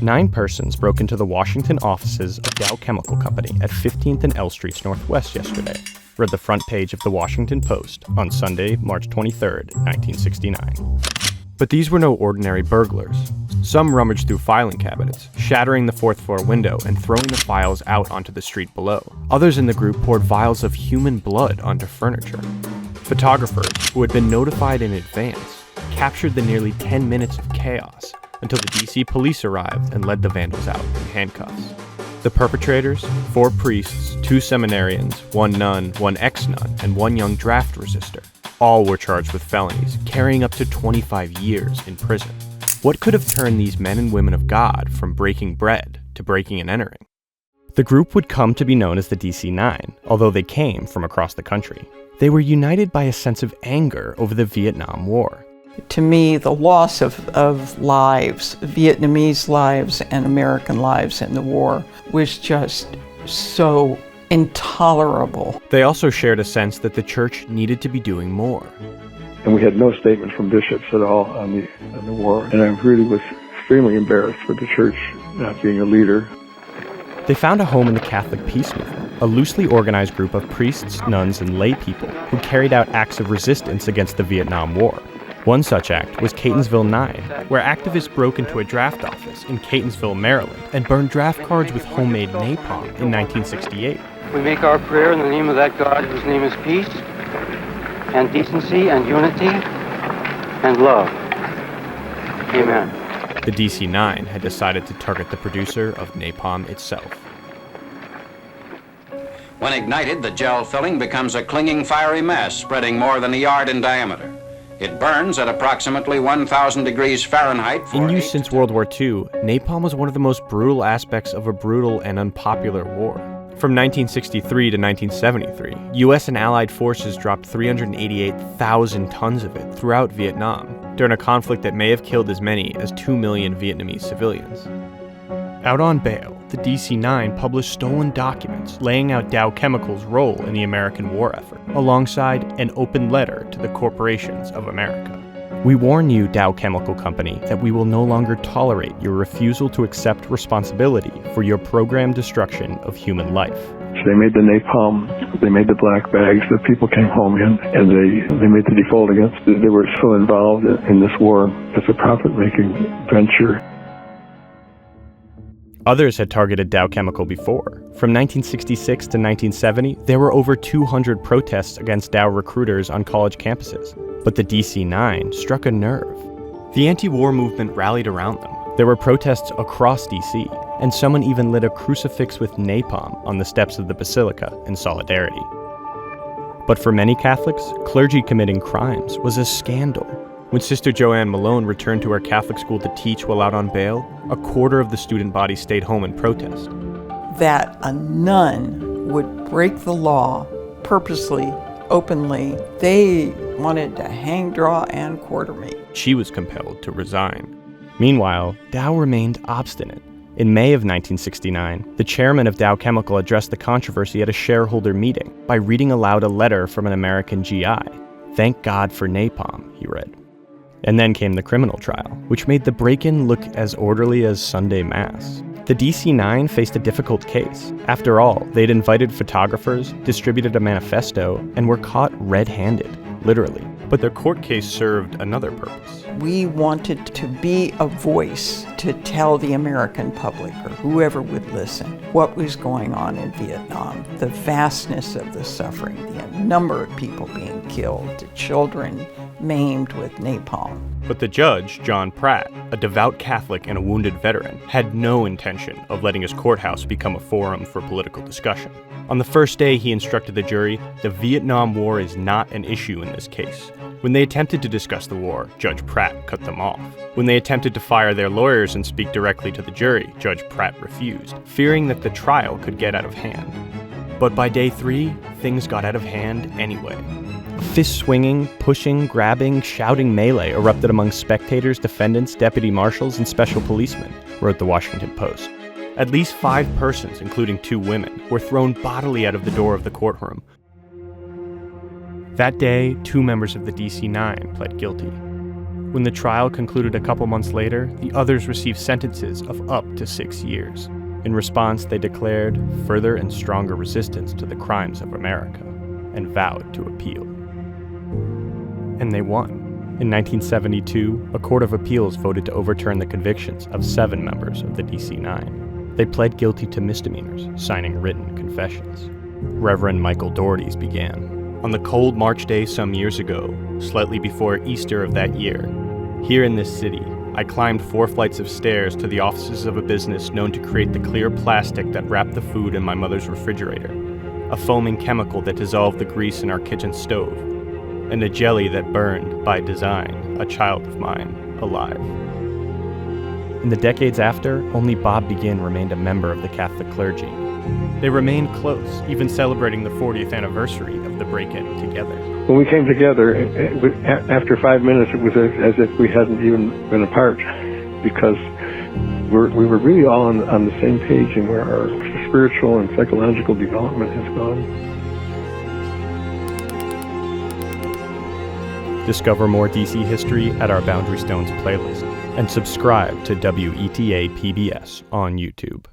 9 persons broke into the Washington offices of Dow Chemical Company at 15th and L Streets Northwest yesterday, read the front page of the Washington Post on Sunday, March 23, 1969. But these were no ordinary burglars. Some rummaged through filing cabinets, shattering the 4th floor window and throwing the files out onto the street below. Others in the group poured vials of human blood onto furniture. Photographers, who had been notified in advance, captured the nearly 10 minutes of chaos until the DC police arrived and led the vandals out in handcuffs. The perpetrators, 4 priests, 2 seminarians, 1 nun, 1 ex-nun, and 1 young draft resistor. All were charged with felonies, carrying up to 25 years in prison. What could have turned these men and women of God from breaking bread to breaking and entering? The group would come to be known as the DC-9, although they came from across the country. They were united by a sense of anger over the Vietnam War. To me, the loss of lives, Vietnamese lives and American lives in the war, was just so intolerable. They also shared a sense that the church needed to be doing more. And we had no statement from bishops at all on the war. And I really was extremely embarrassed for the church not being a leader. They found a home in the Catholic Peace Movement, a loosely organized group of priests, nuns, and lay people who carried out acts of resistance against the Vietnam War. One such act was Catonsville 9, where activists broke into a draft office in Catonsville, Maryland, and burned draft cards with homemade napalm in 1968. We make our prayer in the name of that God whose name is peace, and decency, and unity, and love. Amen. The DC-9 had decided to target the producer of napalm itself. When ignited, the gel filling becomes a clinging fiery mass spreading more than a yard in diameter. It burns at approximately 1,000 degrees Fahrenheit. In use since World War II, napalm was one of the most brutal aspects of a brutal and unpopular war. From 1963 to 1973, U.S. and Allied forces dropped 388,000 tons of it throughout Vietnam, during a conflict that may have killed as many as 2 million Vietnamese civilians. Out on bail, the DC-9 published stolen documents laying out Dow Chemical's role in the American war effort, alongside an open letter to the corporations of America. We warn you, Dow Chemical Company, that we will no longer tolerate your refusal to accept responsibility for your programmed destruction of human life. So they made the napalm, they made the black bags that people came home in, and they made the default against it. They were so involved in this war as a profit-making venture. Others had targeted Dow Chemical before. From 1966 to 1970, there were over 200 protests against Dow recruiters on college campuses. But the DC-9 struck a nerve. The anti-war movement rallied around them. There were protests across DC, and someone even lit a crucifix with napalm on the steps of the Basilica in solidarity. But for many Catholics, clergy committing crimes was a scandal. When Sister Joanne Malone returned to her Catholic school to teach while out on bail, a quarter of the student body stayed home in protest. That a nun would break the law purposely, openly. They wanted to hang, draw, and quarter me. She was compelled to resign. Meanwhile, Dow remained obstinate. In May of 1969, the chairman of Dow Chemical addressed the controversy at a shareholder meeting by reading aloud a letter from an American GI. "Thank God for napalm," he read. And then came the criminal trial, which made the break-in look as orderly as Sunday Mass. The DC-9 faced a difficult case. After all, they'd invited photographers, distributed a manifesto, and were caught red-handed, literally. But their court case served another purpose. We wanted to be a voice to tell the American public, or whoever would listen, what was going on in Vietnam, the vastness of the suffering, the number of people being killed, the children maimed with napalm. But the judge, John Pratt, a devout Catholic and a wounded veteran, had no intention of letting his courthouse become a forum for political discussion. On the first day, he instructed the jury, the Vietnam War is not an issue in this case. When they attempted to discuss the war, Judge Pratt cut them off. When they attempted to fire their lawyers and speak directly to the jury, Judge Pratt refused, fearing that the trial could get out of hand. But by day 3, things got out of hand anyway. Fist-swinging, pushing, grabbing, shouting melee erupted among spectators, defendants, deputy marshals, and special policemen, wrote the Washington Post. At least 5 persons, including 2 women, were thrown bodily out of the door of the courtroom. That day, 2 members of the DC-9 pled guilty. When the trial concluded a couple months later, the others received sentences of up to 6 years. In response, they declared further and stronger resistance to the crimes of America and vowed to appeal. And they won. In 1972, a court of appeals voted to overturn the convictions of 7 members of the DC-9. They pled guilty to misdemeanors, signing written confessions. Reverend Michael Dougherty's began. On the cold March day some years ago, slightly before Easter of that year, here in this city, I climbed 4 flights of stairs to the offices of a business known to create the clear plastic that wrapped the food in my mother's refrigerator, a foaming chemical that dissolved the grease in our kitchen stove, and a jelly that burned, by design, a child of mine alive. In the decades after, only Bob Begin remained a member of the Catholic clergy. They remained close, even celebrating the 40th anniversary of the break-in together. When we came together, after 5 minutes, it was as if we hadn't even been apart, because we were really all on the same page in where our spiritual and psychological development has gone. Discover more DC history at our Boundary Stones playlist, and subscribe to WETA PBS on YouTube.